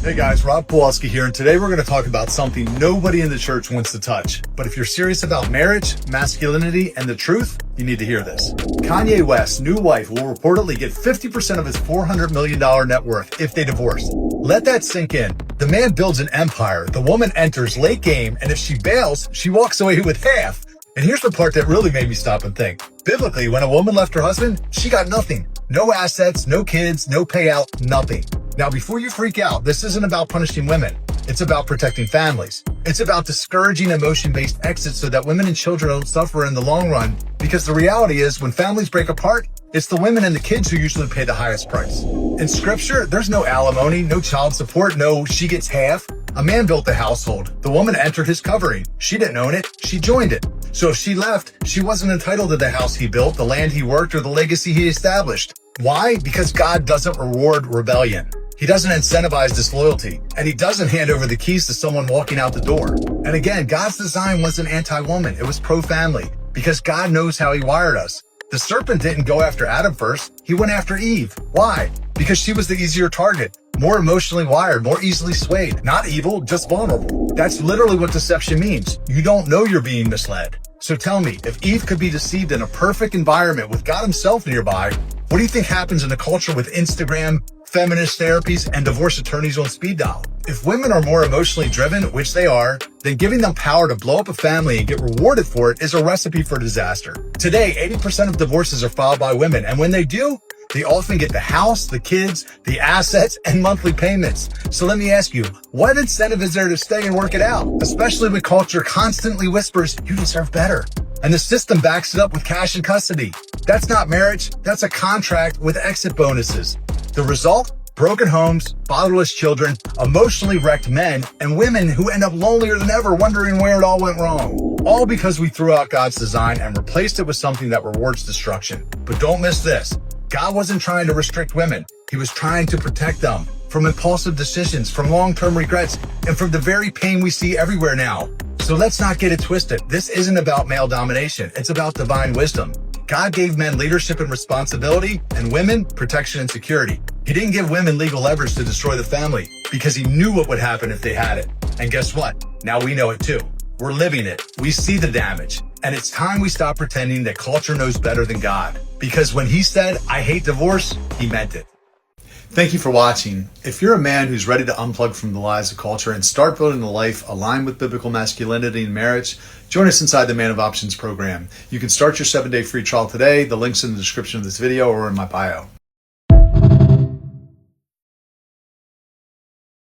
Hey guys, RobKowalski here, and today we're going to talk about something nobody in the church wants to touch. But if you're serious about marriage, masculinity, and the truth, you need to hear this. Kanye West's new wife will reportedly get 50% of his $400 million net worth if they divorce. Let that sink in. The man builds an empire, the woman enters late game, and if she bails, she walks away with half. And here's the part that really made me stop and think. Biblically, when a woman left her husband, she got nothing. No assets, no kids, no payout, nothing. Now, before you freak out, this isn't about punishing women. It's about protecting families. It's about discouraging emotion-based exits so that women and children don't suffer in the long run. Because the reality is, when families break apart, it's the women and the kids who usually pay the highest price. In scripture, there's no alimony, no child support, no she gets half. A man built the household. The woman entered his covering. She didn't own it. She joined it. So if she left, she wasn't entitled to the house he built, the land he worked, or the legacy he established. Why? Because God doesn't reward rebellion. He doesn't incentivize disloyalty, and he doesn't hand over the keys to someone walking out the door. And again, God's design wasn't anti-woman, it was pro-family, because God knows how he wired us. The serpent didn't go after Adam first, he went after Eve. Why? Because she was the easier target, more emotionally wired, more easily swayed. Not evil, just vulnerable. That's literally what deception means. You don't know you're being misled. So tell me, if Eve could be deceived in a perfect environment with God himself nearby, what do you think happens in a culture with Instagram, feminist therapies, and divorce attorneys on speed dial? If women are more emotionally driven, which they are, then giving them power to blow up a family and get rewarded for it is a recipe for disaster. Today, 80% of divorces are filed by women, and when they do, they often get the house, the kids, the assets, and monthly payments. So let me ask you, what incentive is there to stay and work it out? Especially when culture constantly whispers, you deserve better. And the system backs it up with cash and custody. That's not marriage, that's a contract with exit bonuses. The result? Broken homes, fatherless children, emotionally wrecked men, and women who end up lonelier than ever wondering where it all went wrong. All because we threw out God's design and replaced it with something that rewards destruction. But don't miss this. God wasn't trying to restrict women. He was trying to protect them from impulsive decisions, from long-term regrets, and from the very pain we see everywhere now. So let's not get it twisted. This isn't about male domination. It's about divine wisdom. God gave men leadership and responsibility, and women protection and security. He didn't give women legal leverage to destroy the family because he knew what would happen if they had it. And guess what? Now we know it too. We're living it. We see the damage. And it's time we stop pretending that culture knows better than God. Because when he said, I hate divorce, he meant it. Thank you for watching. If you're a man who's ready to unplug from the lies of culture and start building a life aligned with biblical masculinity and marriage, join us inside the Man of Options program. You can start your 7-day free trial today. The link's in the description of this video or in my bio.